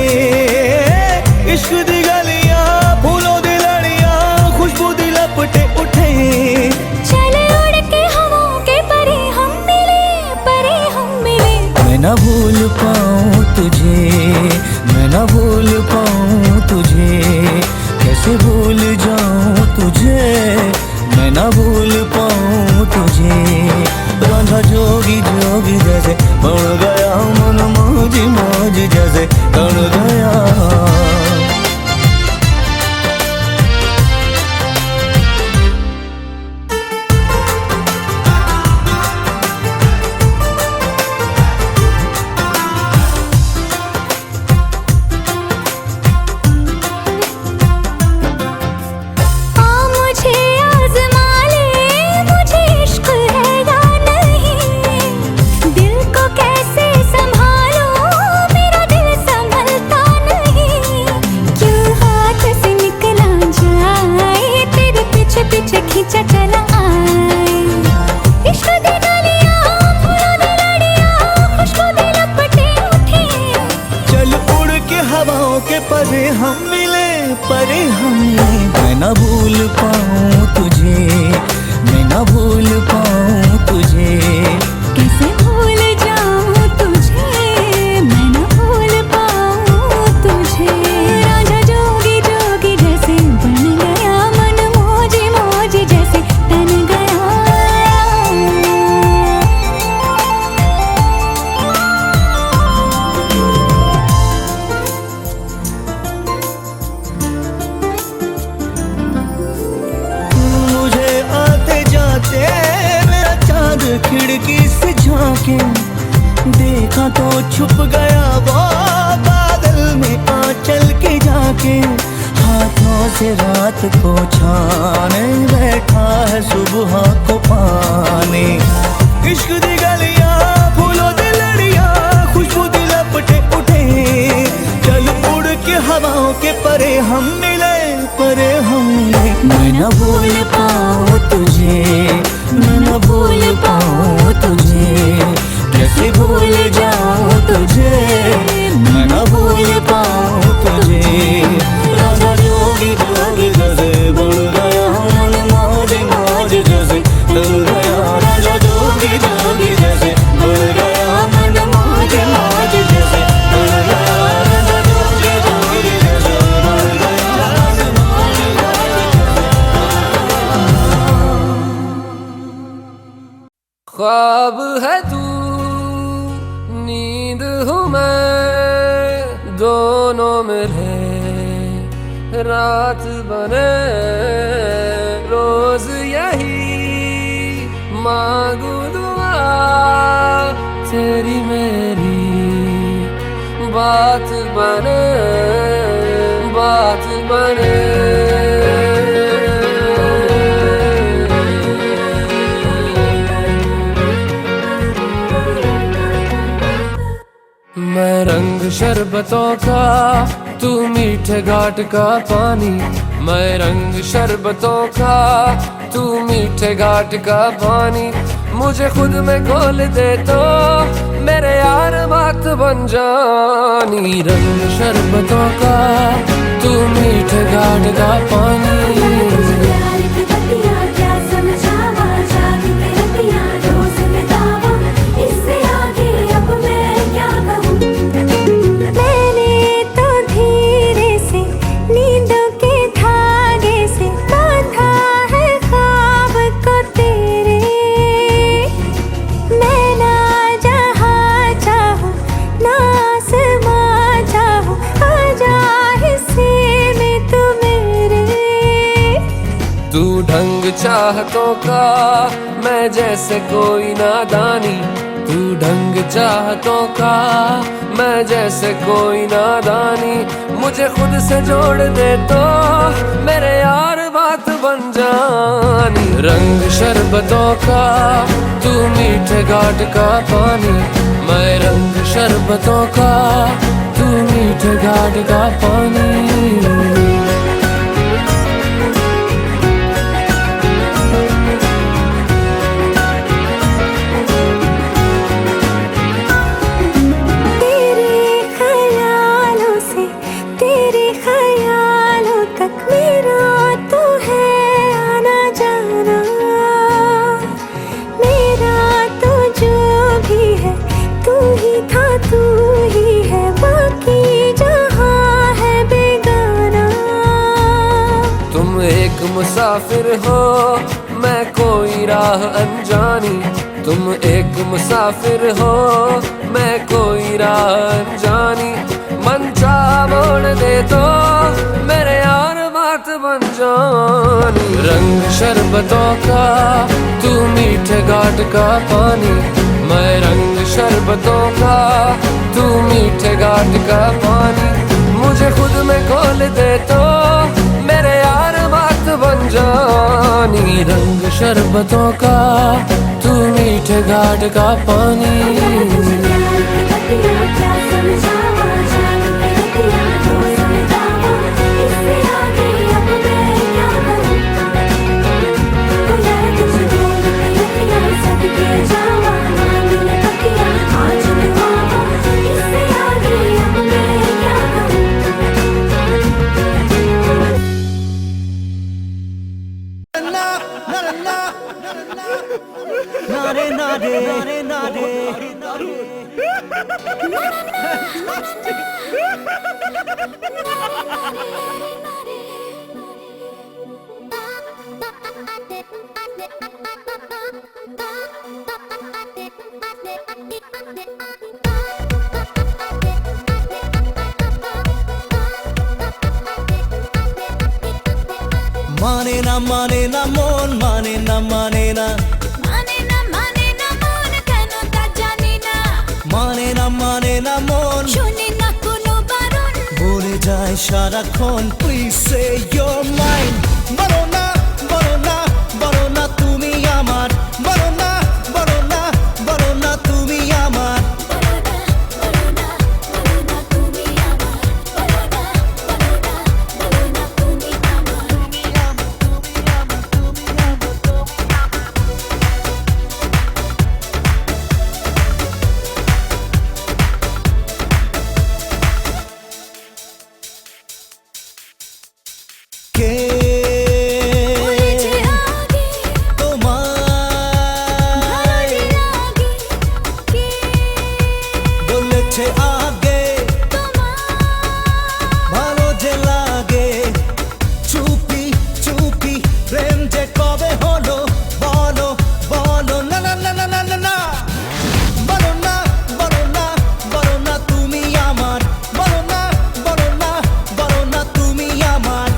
इश्क दी गलियां फूलों दी लड़ियां खुशबू दी लपटे उठे। चले उड़ के हवाओं के परे हम मिले, परे हम मिले। मैं ना भूल पाऊं तुझे, मैं ना भूल पाऊं तुझे। कैसे भूल जाऊं तुझे, मैं ना भूल पाऊं तुझे। रांझा जोगी जोगी जैसे बन गया मन मौजी मौजी जैसे तन गया। आ मुझे आज़मा ले, मुझे इश्क है या नहीं। दिल को कैसे संभालूं, मेरा दिल संभलता नहीं। क्यों हाथ से निकला जाए, तेरे पीछे पीछे खींचा चला आए। इश्क दी गलियां फूलों दी लड़ियां खुशबू दी लपटे उठे। चल उड़ के हवाओं के परे हम मिले, परे हम मिले। मैं ना भूल पाऊं तुझे, मैं ना भूल पाऊं तुझे। कैसे भूल जाऊं तुझे, मैं न भूल पाऊं तुझे। रांझा जोगी जोगी जैसे बन गया मन मौजी मौजी जैसे तन गया। मुझे आते जाते मेरा चाँद खिड़की से झांके। देखा तो छुप गया वो बादल में आंचल के जाके। हाथों से रात को छाने बैठा है सुबह को पाने। इश्क दी गलियां फूलों दी लड़ियां खुशबू दी लपटे उठे। चल उड़ के हवाओं के परे हम मिले, परे हम मिले। मैं न भूल पाऊं तुझे, मैं न भूल पाऊं तुझे। कैसे भूल जाऊं तुझे, मैं न भूल पाऊं तुझे। राजा जोगी जोगी जैसे बढ़ गया मन, मौज मौज जैसे डल गया। राजा जोगी जोगी जैसे बढ़ गया मन, मौज मौज जैसे डल गया। राजा जोगी जोगी जैसे बढ़ गया मन, मौज ख्वाब है तू नींद हूँ मैं, दोनों मिले रात बने। रोज यही मांगू दुआ, तेरी मेरी बात बने, बात बने। मैं रंग शरबतों का, तू मीठे घाट का पानी। मैं रंग शरबतों का, तू मीठे घाट का पानी। मुझे खुद में घोल दे तो मेरे यार बात बन जानी। रंग शरबतों का, तू मीठे घाट का पानी। चाहतों का मैं जैसे कोई नादानी। तू ढंग चाहतों का मैं जैसे कोई नादानी। मुझे खुद से जोड़ दे तो मेरे यार बात बन जानी। रंग शरबतों का, तू मीठे घाट का पानी। मैं रंग शरबतों का, तू मीठे घाट का पानी। मुसाफिर हो मैं कोई राह अनजानी। तुम एक मुसाफिर हो मैं कोई राह अनजानी। मन चाह मोड़ दे तो मेरे यार बात बन जानी। रंग शरबतों का, तू मीठे घाट का पानी। मैं रंग शरबतों का, तू मीठे घाट का पानी। मुझे खुद में खोल दे तो मेरे यार बात बन जानी। रंग शरबतों का, तू मीठे घाट का पानी। नारे नारे नारे नारे माने ना मोन, माने ना माने ना माने ना मोन। बोले जाए সারাক্ষণ, please say you're mine। বলো না বলো না বলো না তুমি আমার। বলো না বলো না বলো না তুমি আমার। চলছে আগে ভালো যে লাগে চুপি চুপি প্রেম যে কবে হলো বলো বলো না না না না না না না বলো না বলো না বলো না তুমি আমার বলো না বলো না বলো না তুমি আমার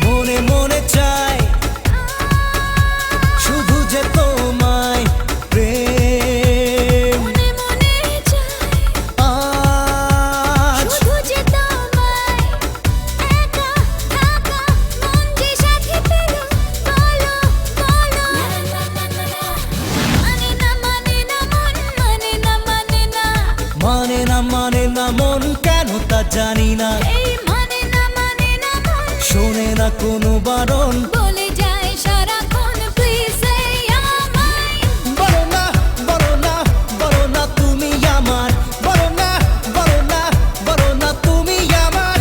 মনে মনে চাই শুধু যে তোমায় প্রেম আজ মানে না মন কেন তা জানি না শোনে না কোনো বারণ বলে যায় সারাক্ষণ প্লিজ সে আমায় বলো না বলো না বলো না তুমি আমার বলো না বলো না বলো না তুমি আমার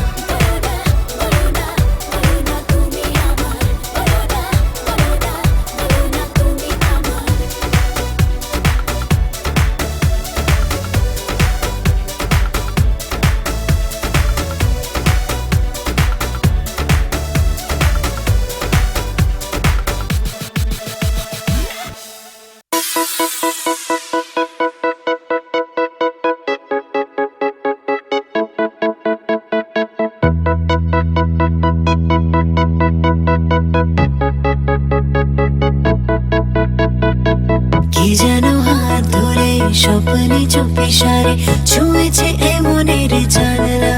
কি যেন হাত ধরে স্বপ্নে চুপি সারে ছুঁয়েছে এ মনের জানলা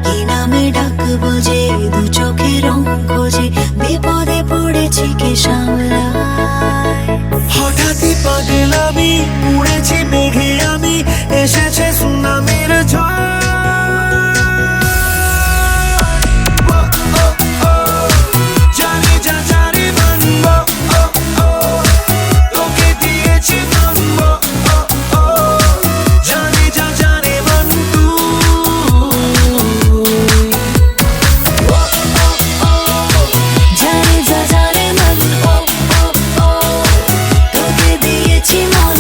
কি নামে ডাকবো যে দু চোখে রং খোঁজে বিপদে পড়েছি কে সামলায় হঠাৎই পাগলামি উড়েছি মেঘে আমি এসেছে সুনামের ঝড় জানি যা জানি মানব তোকে দিয়েছি মানব জানি যা জানি মানব জানি যা জানে মন তোকে দিয়েছি মন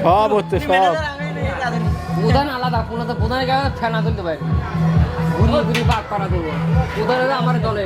সব হচ্ছে সব প্রধান আলাদা প্রধানের গায়ে ফেনা তুলতে পারে ঘুরিয়ে ঘুরিয়ে বাদ করা দেবো প্রধান আমার দলে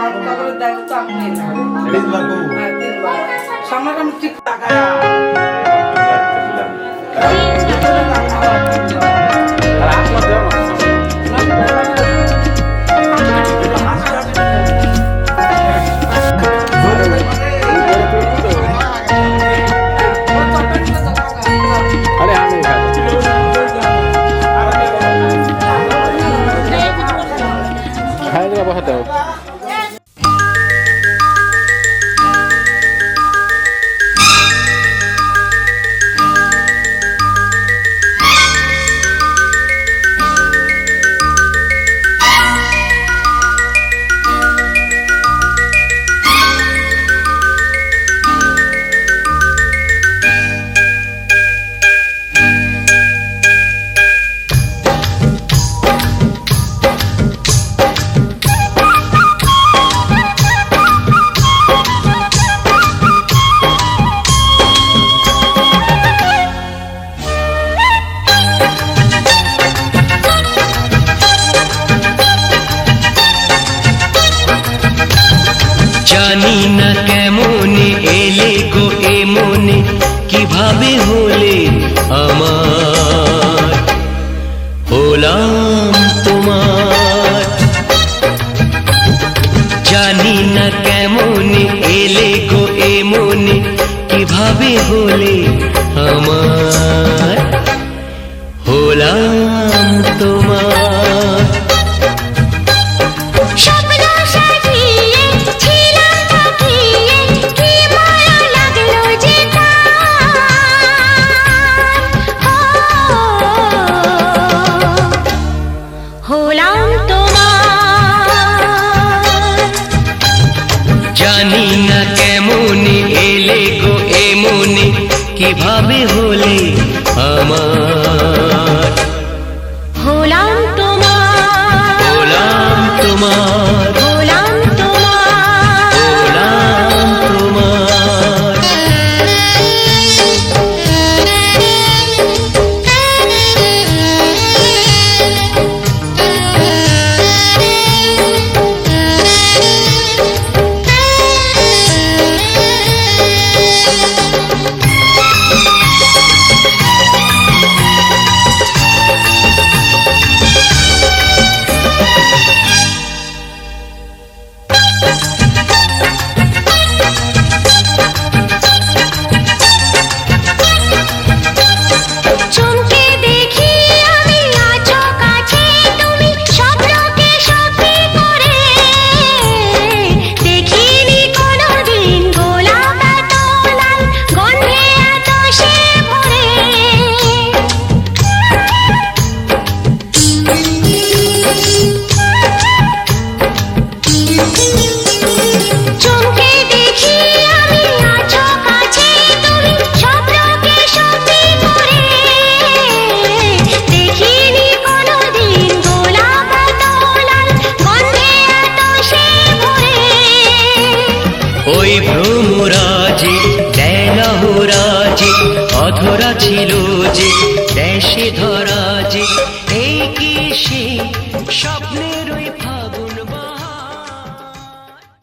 তারপরে দেখো তো আপনি সামনাসামনি ঠিক জানি না কেমনে এলে গো এ মনে কিভাবে হলে আমার হলাম তোমার জানি না কেমনে এলে গো এ মনে কিভাবে হলে আমার হলাম তোমার জানি না কেমনে এলে গো এ মনে কিভাবে হলে আমার হলাম তোমার হলাম তোমার হলাম তোমার হলাম তোমার ওই ভ্রমরাজি দেলাহরাজি অধরা ছিল যে দেশে ধরা যে এই কি সে স্বপ্নে